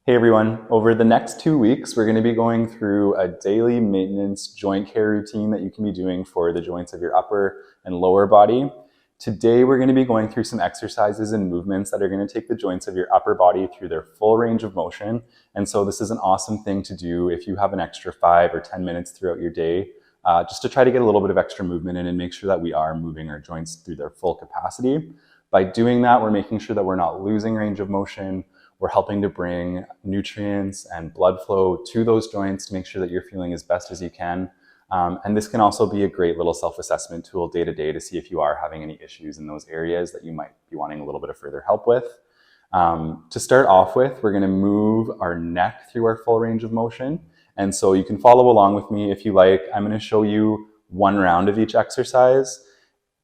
Hey everyone, over the next 2 weeks, we're going to be going through a daily maintenance joint care routine that you can be doing for the joints of your upper and lower body. Today, we're going to be going through some exercises and movements that are going to take the joints of your upper body through their full range of motion. And so this is an awesome thing to do if you have an extra 5 or 10 minutes throughout your day, just to try to get a little bit of extra movement in and make sure that we are moving our joints through their full capacity. By doing that, we're making sure that we're not losing range of motion. We're helping to bring nutrients and blood flow to those joints to make sure that you're feeling as best as you can. And this can also be a great little self-assessment tool day to day to see if you are having any issues in those areas that you might be wanting a little bit of further help with. To start off with, we're going to move our neck through our full range of motion. And so you can follow along with me if you like. I'm going to show you one round of each exercise.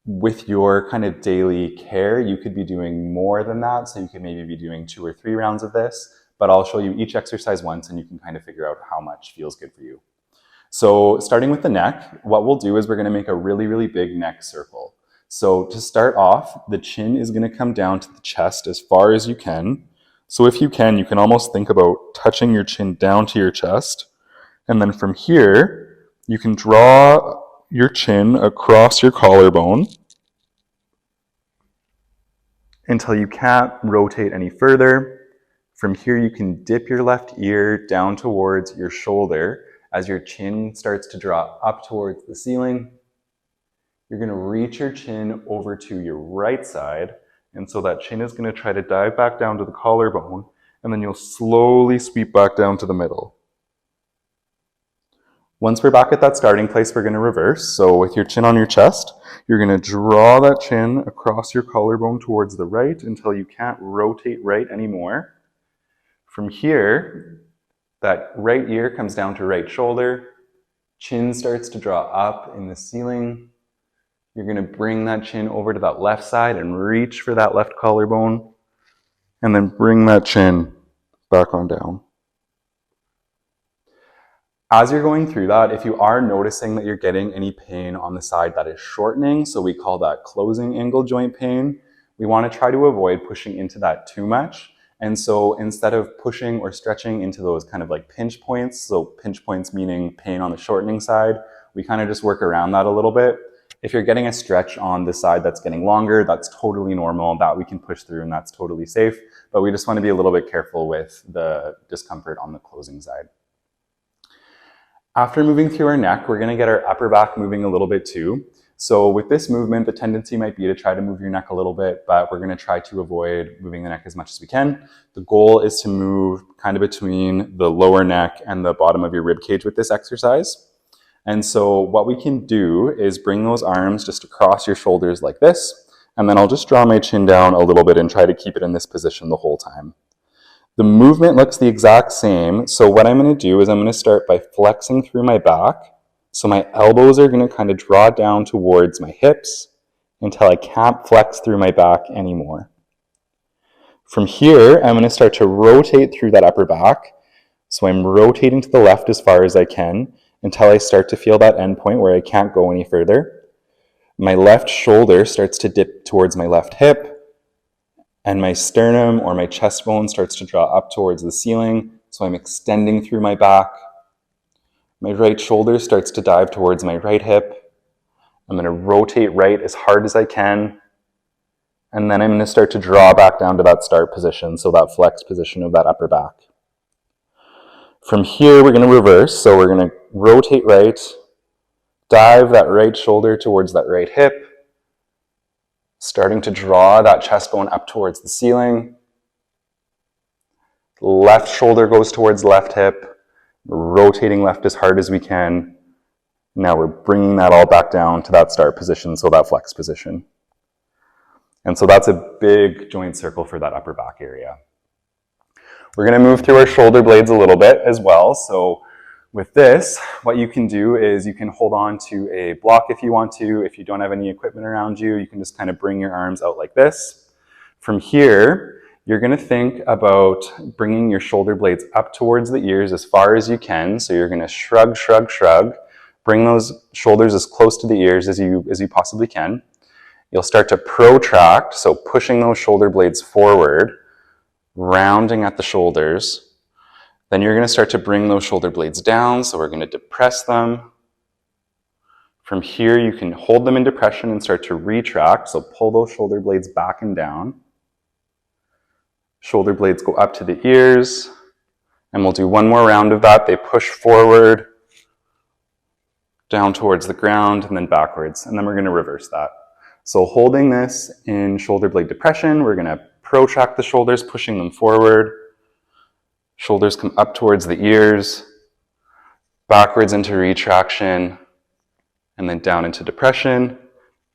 With your kind of daily care, you could be doing more than that. So you could maybe be doing 2 or 3 rounds of this, but I'll show you each exercise once and you can kind of figure out how much feels good for you. So starting with the neck, what we'll do is we're going to make a really, really big neck circle. So to start off, the chin is going to come down to the chest as far as you can. So if you can almost think about touching your chin down to your chest. And then from here, you can draw your chin across your collarbone until you can't rotate any further. From here, you can dip your left ear down towards your shoulder as your chin starts to draw up towards the ceiling. You're going to reach your chin over to your right side, and so that chin is going to try to dive back down to the collarbone, and then you'll slowly sweep back down to the middle. Once we're back at that starting place, we're going to reverse. So with your chin on your chest, you're going to draw that chin across your collarbone towards the right until you can't rotate right anymore. From here, that right ear comes down to right shoulder. Chin starts to draw up in the ceiling. You're going to bring that chin over to that left side and reach for that left collarbone. And then bring that chin back on down. As you're going through that, if you are noticing that you're getting any pain on the side that is shortening, so we call that closing angle joint pain, we want to try to avoid pushing into that too much. And so instead of pushing or stretching into those kind of like pinch points, so pinch points meaning pain on the shortening side, we kind of just work around that a little bit. If you're getting a stretch on the side that's getting longer, that's totally normal, that we can push through and that's totally safe. But we just want to be a little bit careful with the discomfort on the closing side. After moving through our neck, we're going to get our upper back moving a little bit too. So with this movement, the tendency might be to try to move your neck a little bit, but we're going to try to avoid moving the neck as much as we can. The goal is to move kind of between the lower neck and the bottom of your rib cage with this exercise. And so what we can do is bring those arms just across your shoulders like this, and then I'll just draw my chin down a little bit and try to keep it in this position the whole time. The movement looks the exact same, so what I'm going to do is I'm going to start by flexing through my back. So my elbows are going to kind of draw down towards my hips until I can't flex through my back anymore. From here, I'm going to start to rotate through that upper back. So I'm rotating to the left as far as I can until I start to feel that end point where I can't go any further. My left shoulder starts to dip towards my left hip, and my sternum or my chest bone starts to draw up towards the ceiling, so I'm extending through my back. My right shoulder starts to dive towards my right hip. I'm going to rotate right as hard as I can, and then I'm going to start to draw back down to that start position, so that flex position of that upper back. From here, we're going to reverse, so we're going to rotate right, dive that right shoulder towards that right hip, starting to draw that chest bone up towards the ceiling. Left shoulder goes towards left hip, rotating left as hard as we can. Now we're bringing that all back down to that start position, so that flex position. And so that's a big joint circle for that upper back area. We're going to move through our shoulder blades a little bit as well. So with this, what you can do is you can hold on to a block if you want to. If you don't have any equipment around you, you can just kind of bring your arms out like this. From here, you're going to think about bringing your shoulder blades up towards the ears as far as you can. So you're going to shrug, shrug, shrug. Bring those shoulders as close to the ears as you possibly can. You'll start to protract, so pushing those shoulder blades forward, rounding at the shoulders. Then you're going to start to bring those shoulder blades down. So we're going to depress them. From here, you can hold them in depression and start to retract. So pull those shoulder blades back and down. Shoulder blades go up to the ears. And we'll do one more round of that. They push forward, down towards the ground, and then backwards. And then we're going to reverse that. So holding this in shoulder blade depression, we're going to protract the shoulders, pushing them forward. Shoulders come up towards the ears, backwards into retraction, and then down into depression,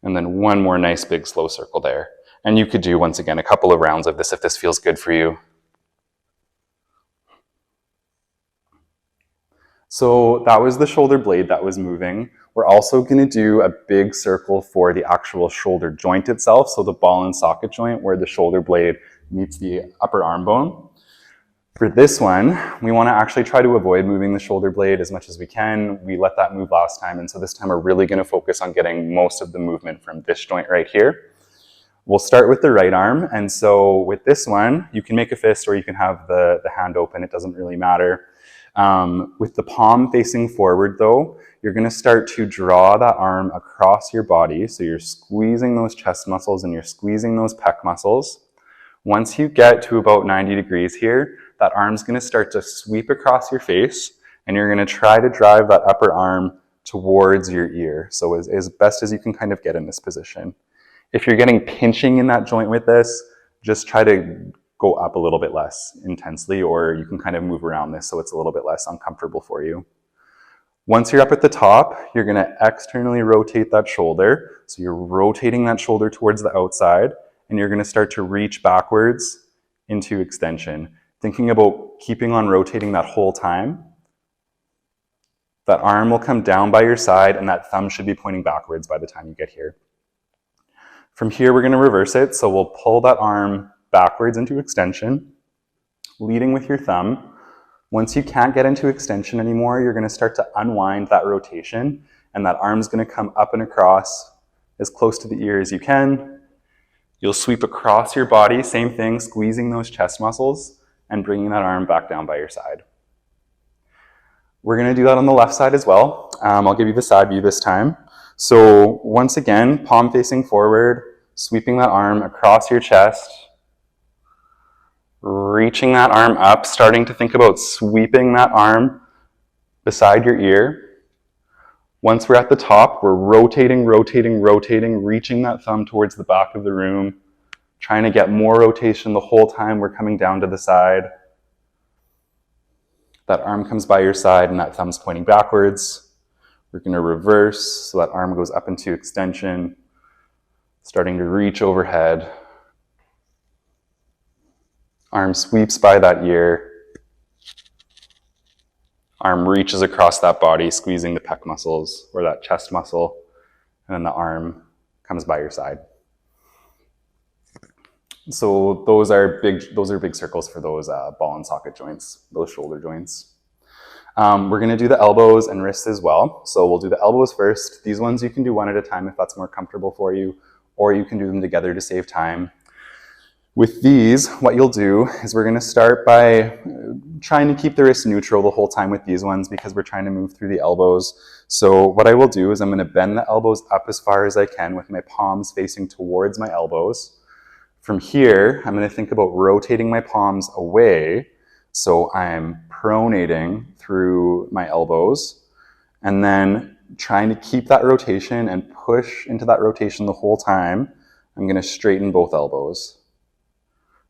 and then one more nice big slow circle there. And you could do, once again, a couple of rounds of this if this feels good for you. So that was the shoulder blade that was moving. We're also going to do a big circle for the actual shoulder joint itself, so the ball and socket joint where the shoulder blade meets the upper arm bone. For this one, we want to actually try to avoid moving the shoulder blade as much as we can. We let that move last time, and so this time we're really going to focus on getting most of the movement from this joint right here. We'll start with the right arm, and so with this one, you can make a fist or you can have the hand open. It doesn't really matter. With the palm facing forward though, you're going to start to draw that arm across your body. So you're squeezing those chest muscles and you're squeezing those pec muscles. Once you get to about 90 degrees here, that arm's going to start to sweep across your face and you're going to try to drive that upper arm towards your ear. So as best as you can kind of get in this position. If you're getting pinching in that joint with this, just try to go up a little bit less intensely, or you can kind of move around this so it's a little bit less uncomfortable for you. Once you're up at the top, you're going to externally rotate that shoulder. So you're rotating that shoulder towards the outside, and you're going to start to reach backwards into extension. Thinking about keeping on rotating that whole time. That arm will come down by your side, and that thumb should be pointing backwards by the time you get here. From here, we're going to reverse it. So we'll pull that arm backwards into extension, leading with your thumb. Once you can't get into extension anymore, you're going to start to unwind that rotation, and that arm's going to come up and across as close to the ear as you can. You'll sweep across your body, same thing, squeezing those chest muscles and bringing that arm back down by your side. We're going to do that on the left side as well. I'll give you the side view this time. So once again, palm facing forward, sweeping that arm across your chest, reaching that arm up, starting to think about sweeping that arm beside your ear. Once we're at the top, we're rotating, reaching that thumb towards the back of the room, trying to get more rotation the whole time we're coming down to the side. That arm comes by your side and that thumb's pointing backwards. We're going to reverse, so that arm goes up into extension, starting to reach overhead. Arm sweeps by that ear. Arm reaches across that body, squeezing the pec muscles or that chest muscle, and then the arm comes by your side. So those are big circles for those ball and socket joints, those shoulder joints. We're going to do the elbows and wrists as well. So we'll do the elbows first. These ones you can do one at a time if that's more comfortable for you, or you can do them together to save time. With these, what you'll do is we're going to start by trying to keep the wrist neutral the whole time with these ones because we're trying to move through the elbows. So what I will do is I'm going to bend the elbows up as far as I can with my palms facing towards my elbows. From here, I'm going to think about rotating my palms away. So I'm pronating through my elbows and then trying to keep that rotation and push into that rotation the whole time. I'm going to straighten both elbows.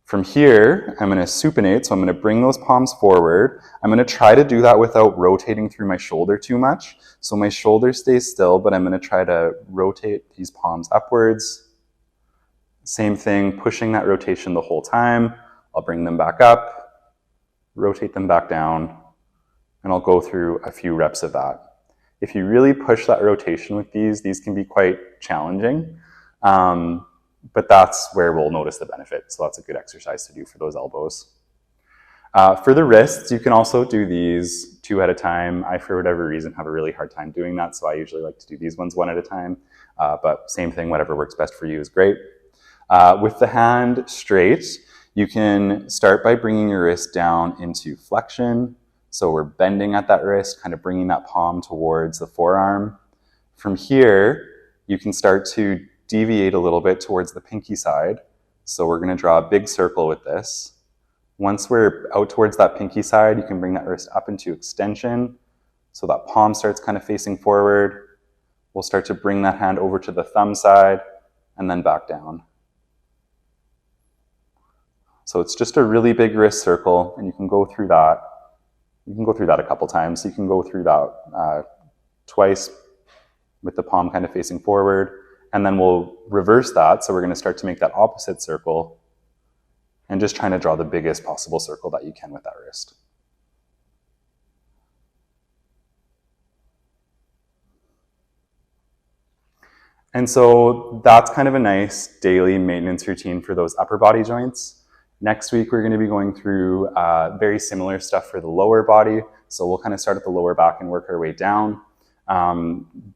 From here, I'm going to supinate, so I'm going to bring those palms forward. I'm going to try to do that without rotating through my shoulder too much. So my shoulder stays still, but I'm going to try to rotate these palms upwards. Same thing, pushing that rotation the whole time. I'll bring them back up, rotate them back down, and I'll go through a few reps of that. If you really push that rotation with these can be quite challenging. But that's where we'll notice the benefit. So that's a good exercise to do for those elbows. For the wrists, you can also do these 2 at a time. I, for whatever reason, have a really hard time doing that. So I usually like to do these ones 1 at a time. But same thing, whatever works best for you is great. With the hand straight, You can start by bringing your wrist down into flexion. So we're bending at that wrist, kind of bringing that palm towards the forearm. From here, you can start to deviate a little bit towards the pinky side. So we're going to draw a big circle with this. Once we're out towards that pinky side, you can bring that wrist up into extension. So that palm starts kind of facing forward. We'll start to bring that hand over to the thumb side and then back down. So it's just a really big wrist circle, and you can go through that. You can go through that a couple times. You can go through that twice with the palm kind of facing forward, and then we'll reverse that. So we're going to start to make that opposite circle and just trying to draw the biggest possible circle that you can with that wrist. And so that's kind of a nice daily maintenance routine for those upper body joints. Next week, we're going to be going through very similar stuff for the lower body. So we'll kind of start at the lower back and work our way down.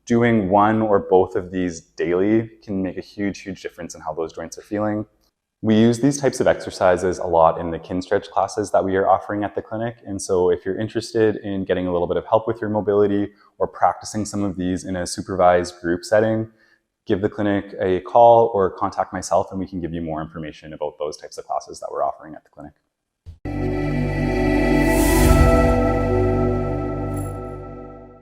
Doing one or both of these daily can make a huge, huge difference in how those joints are feeling. We use these types of exercises a lot in the kin stretch classes that we are offering at the clinic. And so if you're interested in getting a little bit of help with your mobility or practicing some of these in a supervised group setting, give the clinic a call or contact myself and we can give you more information about those types of classes that we're offering at the clinic.